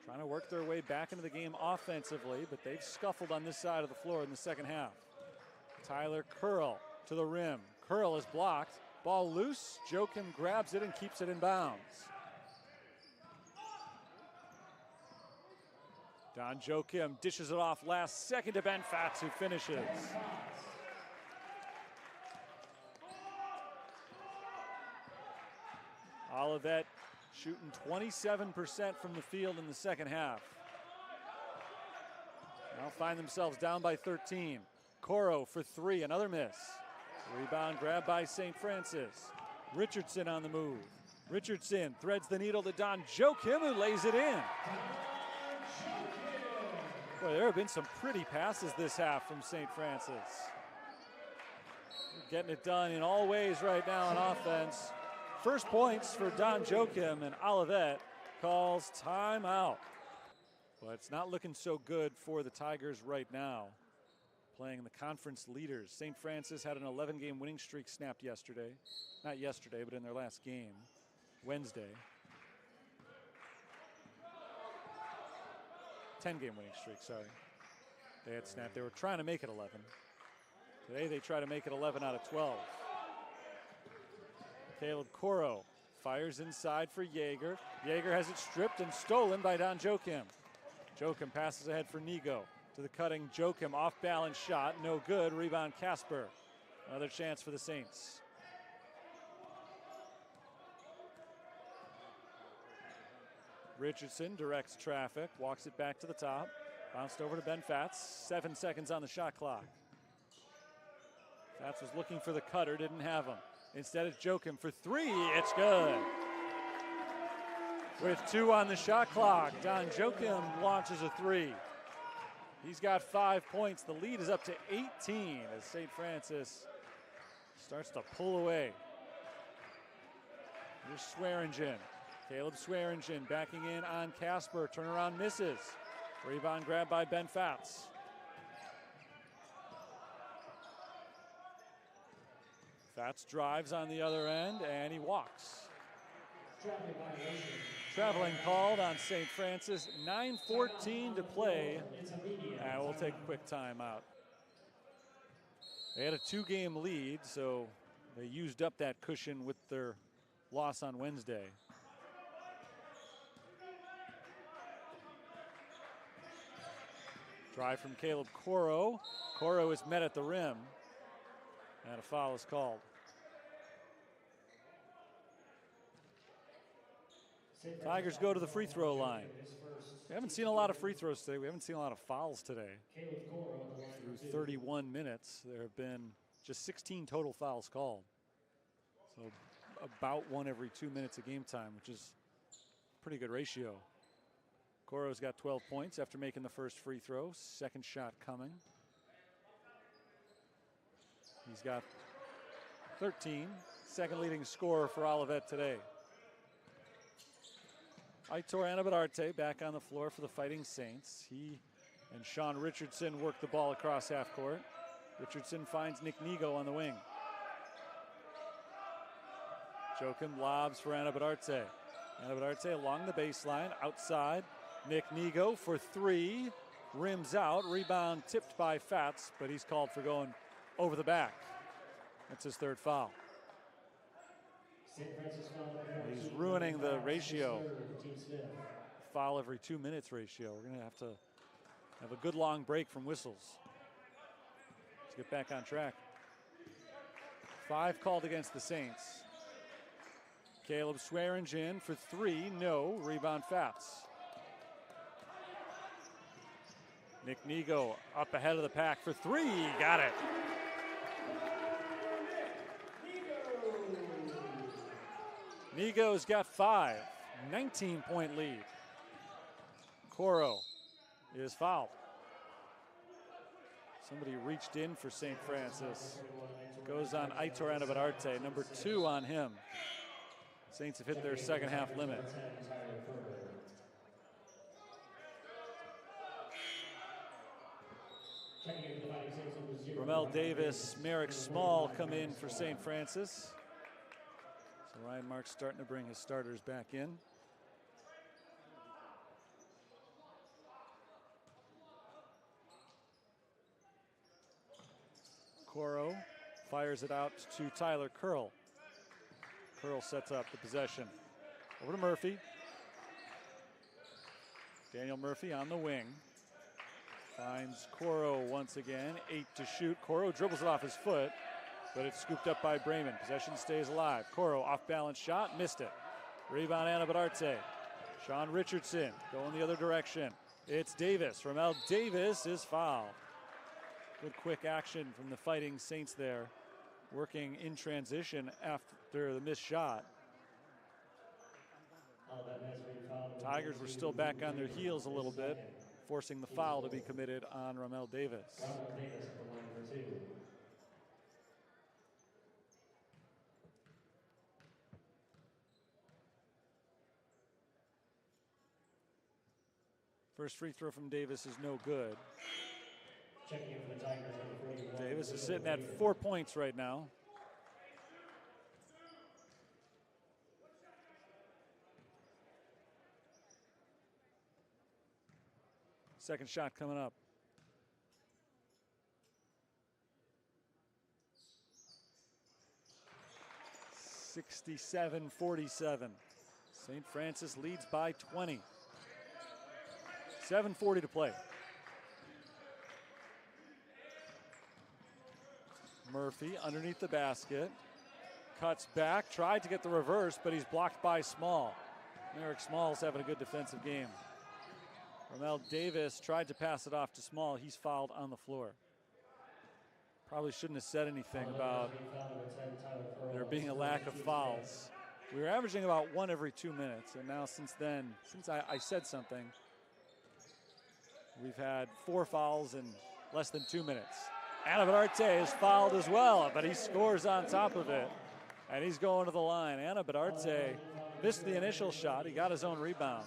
trying to work their way back into the game offensively, but they've scuffled on this side of the floor in the second half. Tyler Curl to the rim. Curl is blocked. Ball loose. Joachim grabs it and keeps it in bounds. Don Joachim dishes it off last second to Ben Fatz, who finishes. Olivet shooting 27% from the field in the second half. Now find themselves down by 13. Coro for 3, another miss. Rebound grab by St. Francis. Richardson on the move. Richardson threads the needle to Don Joachim, who lays it in. Boy, there have been some pretty passes this half from St. Francis. Getting it done in all ways right now on offense. First points for Don Joachim, and Olivet calls timeout. But it's not looking so good for the Tigers right now. Playing the conference leaders. St. Francis had an 11-game winning streak snapped yesterday. Not yesterday, but in their last game, Wednesday. 10-game winning streak, sorry. They had snapped. They were trying to make it 11. Today they try to make it 11 out of 12. Caleb Coro fires inside for Yeager. Yeager has it stripped and stolen by Don Joachim. Joachim passes ahead for Nigo. To the cutting Joachim, off balance shot, no good. Rebound Casper. Another chance for the Saints. Richardson directs traffic, walks it back to the top. Bounced over to Ben Fatz. 7 seconds on the shot clock. Fatz was looking for the cutter, didn't have him. Instead it's Joachim for 3, it's good. With 2 on the shot clock, Don Joachim launches a 3. He's got 5 points. The lead is up to 18 as St. Francis starts to pull away. Here's Swearingen. Caleb Swearingen backing in on Casper. Turnaround misses. Rebound grab by Ben Fatz. Fatz drives on the other end and he walks. Traveling called on St. Francis. 9:14 to play. And we'll take a quick timeout. They had a 2-game lead, so they used up that cushion with their loss on Wednesday. Drive from Caleb Coro. Coro is met at the rim. And a foul is called. Tigers go to the free throw line. We haven't seen a lot of free throws today. We haven't seen a lot of fouls today. Through 31 minutes, there have been just 16 total fouls called. So about 1 every 2 minutes of game time, which is a pretty good ratio. Coro's got 12 points after making the first free throw. Second shot coming. He's got 13. Second leading scorer for Olivet today. Aitor Anabadarte back on the floor for the Fighting Saints. He and Sean Richardson work the ball across half court. Richardson finds Nick Nigo on the wing. Joachim lobs for Anabadarte. Anabadarte along the baseline, outside. Nick Nigo for 3. Rims out, rebound tipped by Fatz, but he's called for going over the back. That's his 3rd foul. He's ruining the ratio. Foul every 2 minutes ratio. We're going to have a good long break from whistles to get back on track. 5 called against the Saints. Caleb Swearingen for 3, no. Rebound Fatz. Nick Nigo up ahead of the pack for three. Got it. Nigo's got 5. 19-point lead. Coro is fouled. Somebody reached in for St. Francis. Goes on Aitor Anabararte, number 2 on him. Saints have hit their second half limit. Ramel Davis, Merrick Small come in for St. Francis. So Ryan Marks starting to bring his starters back in. Coro fires it out to Tyler Curl. Curl sets up the possession. Over to Murphy. Daniel Murphy on the wing. Finds Coro once again. 8 to shoot. Coro dribbles it off his foot, but it's scooped up by Brayman. Possession stays alive. Coro off balance shot, missed it. Rebound Anabararte. Sean Richardson going the other direction. It's Davis. Ramel Davis is fouled. Good quick action from the Fighting Saints there, working in transition after the missed shot. Tigers were still back on their heels a little bit, forcing the foul to be committed on Ramel Davis. First free throw from Davis is no good. Davis is sitting at 4 points right now. Second shot coming up. (67-47). St. Francis leads by 20. 7:40 to play. Murphy underneath the basket. Cuts back, tried to get the reverse, but he's blocked by Small. Merrick Small's having a good defensive game. Ramel Davis tried to pass it off to Small. He's fouled on the floor. Probably shouldn't have said anything about there being a lack of fouls. We were averaging about 1 every 2 minutes, and now since then, since I said something, we've had 4 fouls in less than 2 minutes. Anabararte is fouled as well, but he scores on top of it, and he's going to the line. Anabararte missed the initial shot. He got his own rebound.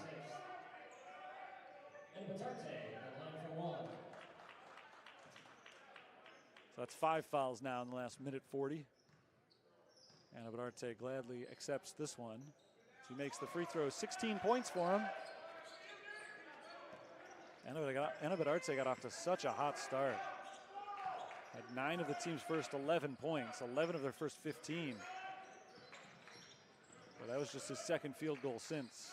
So that's 5 fouls now in the last minute 40. Anabararte gladly accepts this one. He makes the free throw. 16 points for him. Anabararte got off to such a hot start. Had 9 of the team's first 11 points, 11 of their first 15. But that was just his second field goal since.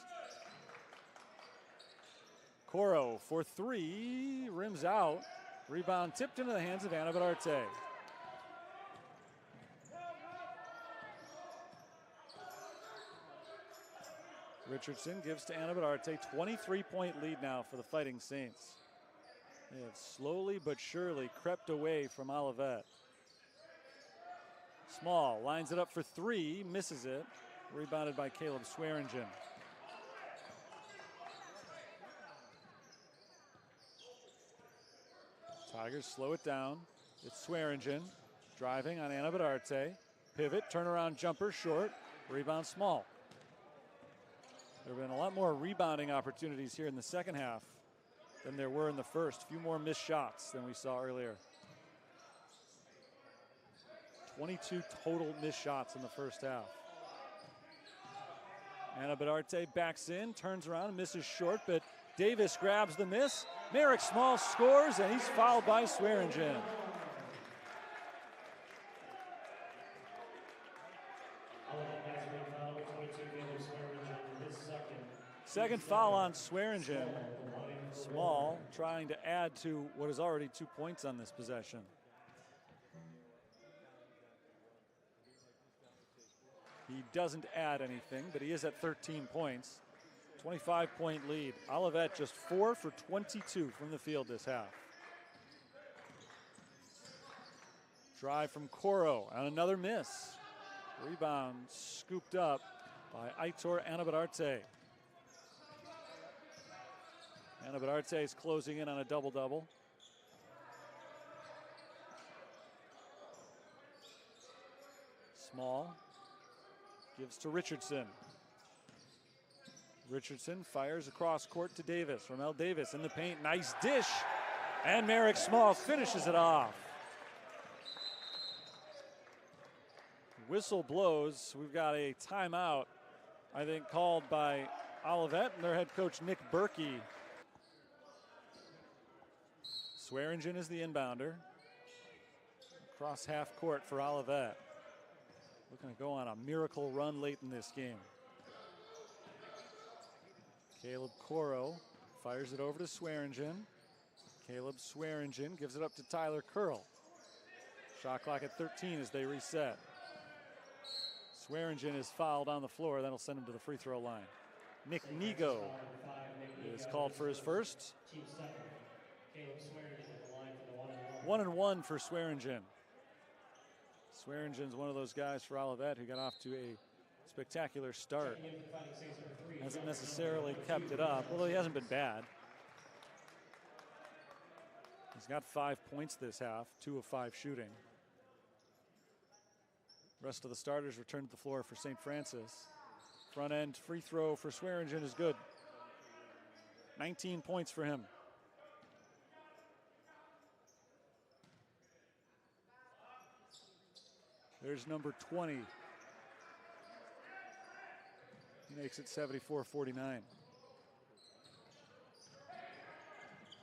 Coro for 3, rims out. Rebound tipped into the hands of Anabararte. Richardson gives to Anabararte. 23-point lead now for the Fighting Saints. They have slowly but surely crept away from Olivet. Small lines it up for 3, misses it. Rebounded by Caleb Swearingen. Tigers slow it down. It's Swearingen driving on Anabararte. Pivot, turnaround jumper, short. Rebound Small. There have been a lot more rebounding opportunities here in the second half than there were in the first. A few more missed shots than we saw earlier. 22 total missed shots in the first half. Anabararte backs in, turns around, and misses short, but Davis grabs the miss. Merrick Small scores, and he's fouled by Swearingen. Second foul on Swearingen. Small trying to add to what is already 2 points on this possession. He doesn't add anything, but he is at 13 points. 25-point lead. Olivet just 4 for 22 from the field this half. Drive from Coro and another miss. Rebound scooped up by Aitor Anabadarte. Anabadarte is closing in on a double-double. Small gives to Richardson. Richardson fires across court to Davis. Ramel Davis in the paint, nice dish. And Merrick Small finishes it off. Whistle blows. We've got a timeout, I think, called by Olivet and their head coach Nick Berkey. Swearingen is the inbounder. Across half court for Olivet. Looking to go on a miracle run late in this game. Caleb Coro fires it over to Swearingen. Caleb Swearingen gives it up to Tyler Curl. Shot clock at 13 as they reset. Swearingen is fouled on the floor. That'll send him to the free throw line. Nick Nigo is called for his first. 1-and-1 for Swearingen. Swearingen's one of those guys for Olivet who got off to a spectacular start. Hasn't necessarily kept it up, although he hasn't been bad. He's got 5 points this half, 2 of 5 shooting. Rest of the starters return to the floor for St. Francis. Front end free throw for Swearingen is good. 19 points for him. There's number 20. He makes it 74-49.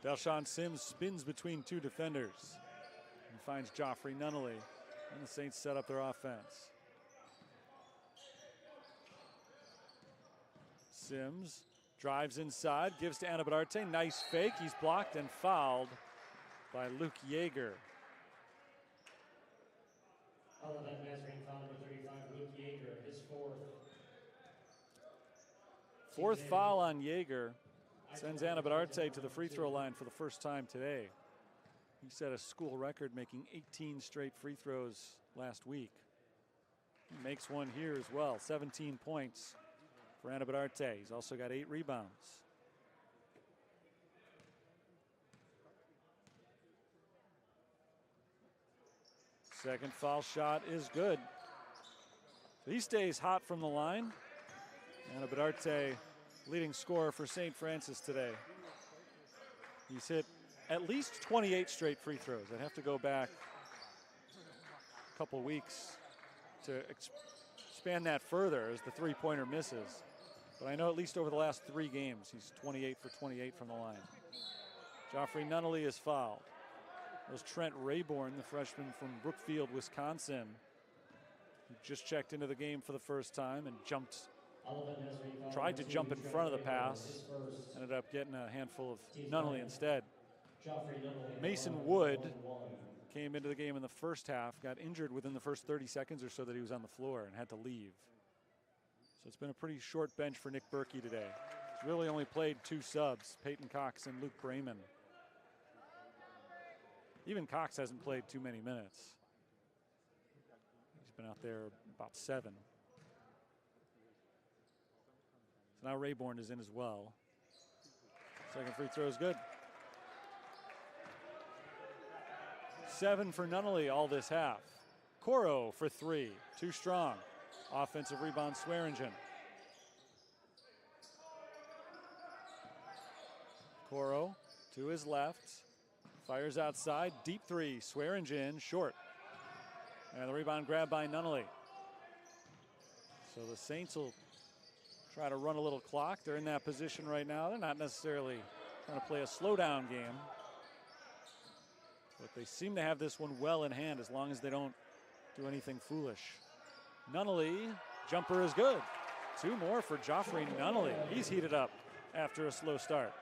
Delshawn Sims spins between 2 defenders and finds Joffrey Nunnally. And the Saints set up their offense. Sims drives inside, gives to Anabadarte. Nice fake. He's blocked and fouled by Luke Yeager. Olivet Nazarene foul number 35, Luke Yeager, his 4th. Fourth foul on Yeager sends Anabadarte to the free throw line for the first time today. He set a school record making 18 straight free throws last week. He makes one here as well, 17 points for Anabadarte. He's also got 8 rebounds. Second foul shot is good. So he stays hot from the line. Anabadarte, leading scorer for St. Francis today. He's hit at least 28 straight free throws. I'd have to go back a couple weeks to expand that further as the three-pointer misses. But I know at least over the last 3 games, he's 28 for 28 from the line. Joffrey Nunnally is fouled. That was Trent Rayborn, the freshman from Brookfield, Wisconsin, who just checked into the game for the first time and tried to jump in front of the pass. Ended up getting a handful of Nunnally instead. Mason Wood came into the game in the first half, got injured within the first 30 seconds or so that he was on the floor and had to leave. So it's been a pretty short bench for Nick Berkey today. He's really only played 2 subs, Peyton Cox and Luke Brayman. Even Cox hasn't played too many minutes. He's been out there about 7. So now Rayborn is in as well. Second free throw is good. 7 for Nunnally all this half. Coro for 3, too strong. Offensive rebound, Swearingen. Coro to his left, fires outside, deep 3, Swearingen short. And the rebound grabbed by Nunnally. So the Saints will try to run a little clock. They're in that position right now. They're not necessarily trying to play a slowdown game, but they seem to have this one well in hand as long as they don't do anything foolish. Nunnally, jumper is good. 2 more for Joffrey Nunnally. He's heated up after a slow start.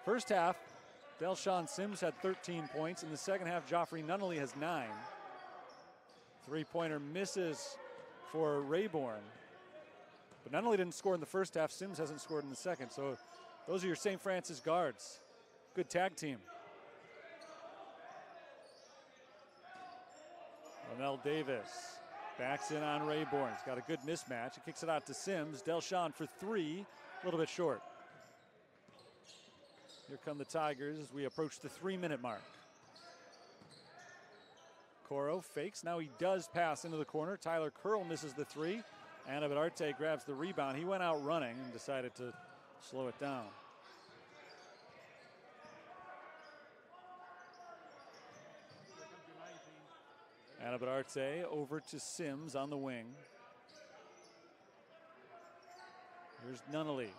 First half, Delshawn Sims had 13 points. In the second half, Joffrey Nunnally has 9. Three-pointer misses for Rayborn. but not only didn't score in the first half, Sims hasn't scored in the second. So those are your St. Francis guards. Good tag team. Ramel Davis backs in on Rayborn. He's got a good mismatch. He kicks it out to Sims. Delshon for three, a little bit short. Here come the Tigers as we approach the 3-minute mark. Coro fakes. Now he does pass into the corner. Tyler Curl misses the three. Annabeth Arte grabs the rebound. He went out running and decided to slow it down. Annabeth Arte over to Sims on the wing. Here's Nunnally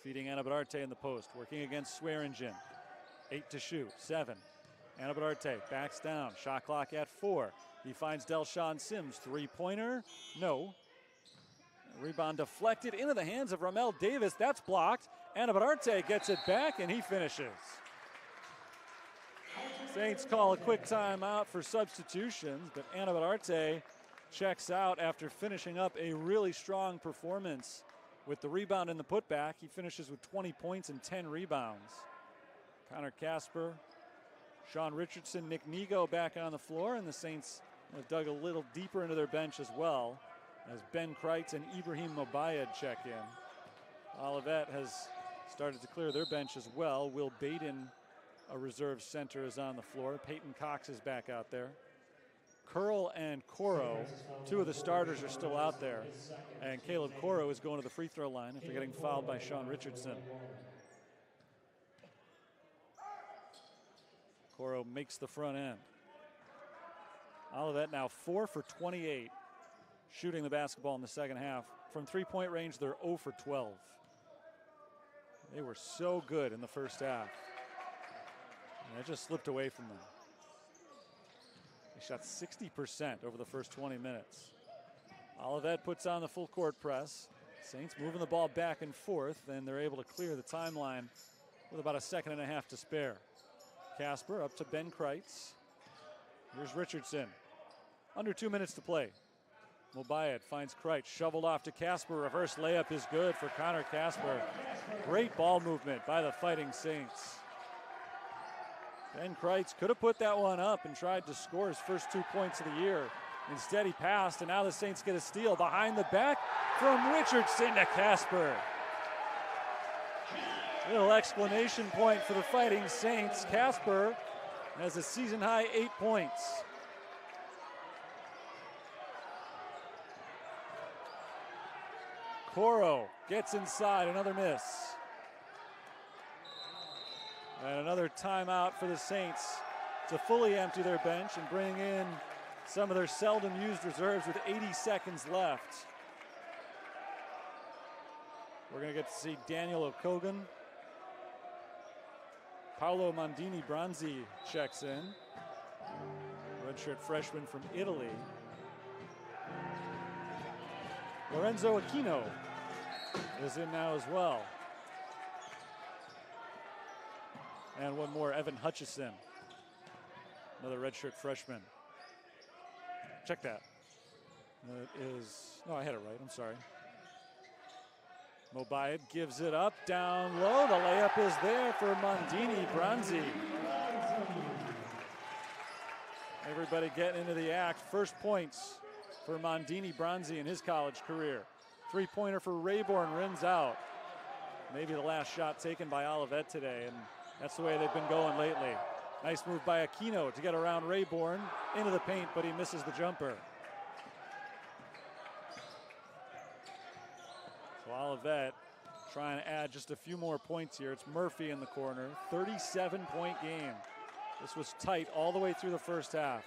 feeding Annabeth Arte in the post, working against Swearingen. 8 to shoot, 7. Annabeth Arte backs down, shot clock at 4. He finds Delshon Sims, three-pointer, no. Rebound deflected into the hands of Ramel Davis, that's blocked. Annabeth Arte gets it back and he finishes. Saints call a quick timeout for substitutions, but Annabeth Arte checks out after finishing up a really strong performance with the rebound and the putback. He finishes with 20 points and 10 rebounds. Connor Casper, Sean Richardson, Nick Nigo back on the floor, and the Saints have dug a little deeper into their bench as well as Ben Kreitz and Ibrahim Mobayed check in. Olivet has started to clear their bench as well. Will Baden, a reserve center, is on the floor. Peyton Cox is back out there. Curl and Coro, two of the starters, are still out there. And Caleb Coro is going to the free throw line after getting fouled by Sean Richardson. Coro makes the front end. Olivet now 4 for 28, shooting the basketball in the second half. From three-point range, they're 0 for 12. They were so good in the first half. And it just slipped away from them. They shot 60% over the first 20 minutes. Olivet puts on the full court press. Saints moving the ball back and forth, and they're able to clear the timeline with about a second and a half to spare. Casper up to Ben Kreitz. Here's Richardson. Under 2 minutes to play. Mobayed finds Kreitz, shoveled off to Casper. Reverse layup is good for Connor Casper. Great ball movement by the Fighting Saints. Ben Kreitz could have put that one up and tried to score his first 2 points of the year. Instead, he passed, and now the Saints get a steal behind the back from Richardson to Casper. Little exclamation point for the Fighting Saints. Casper has a season-high 8 points. Coro gets inside, another miss. And another timeout for the Saints to fully empty their bench and bring in some of their seldom used reserves with 80 seconds left. We're going to get to see Daniel Okogan. Paolo Mondini Bronzi checks in. Redshirt freshman from Italy. Lorenzo Aquino is in now as well. And one more, Evan Hutchison, another redshirt freshman. Check that. It is, no, I had it right, I'm sorry. Mobayed gives it up, down low. The layup is there for Mondini Bronzi. Everybody getting into the act. First points for Mondini Bronzi in his college career. Three-pointer for Rayborn rims out. Maybe the last shot taken by Olivet today, and that's the way they've been going lately. Nice move by Aquino to get around Rayborn into the paint, but he misses the jumper. So Olivet trying to add just a few more points here. It's Murphy in the corner, 37-point game. This was tight all the way through the first half.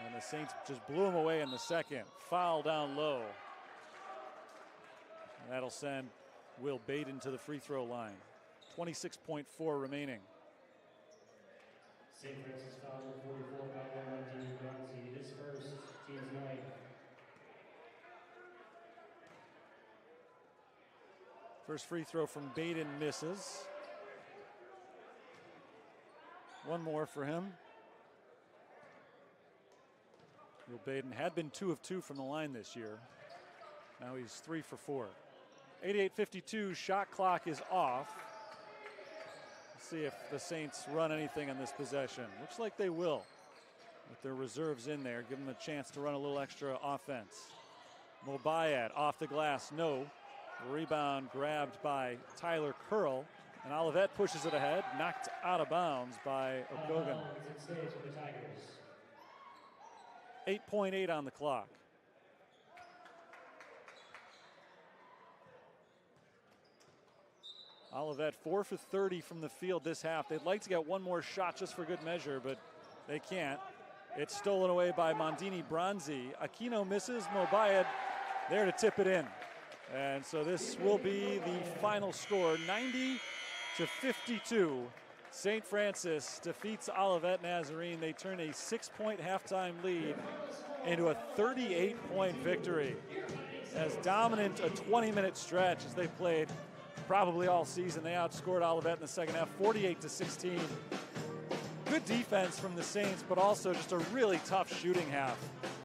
And the Saints just blew him away in the second. Foul down low. And that'll send Will Baden to the free throw line. 26.4 remaining. St. Francis foul number 44 by Mondini Bronzi. His first, team's 9. First free throw from Baden misses. One more for him. Will Baden had been 2 of 2 from the line this year. Now he's 3 for 4. 88-52, shot clock is off. Let's see if the Saints run anything on this possession. Looks like they will, with their reserves in there, give them a chance to run a little extra offense. Mobayad off the glass, no. Rebound grabbed by Tyler Curl, and Olivet pushes it ahead, knocked out of bounds by Okogan. 8.8 on the clock. Olivet 4 for 30 from the field this half. They'd like to get one more shot just for good measure, but they can't. It's stolen away by Mondini Bronzi. Aquino misses, Mobayad there to tip it in. And so this will be the final score, 90-52. St. Francis defeats Olivet Nazarene. They turn a 6-point halftime lead into a 38-point victory. As dominant a 20-minute stretch as they played probably all season. They outscored Olivet in the second half, 48-16. Good defense from the Saints, but also just a really tough shooting half.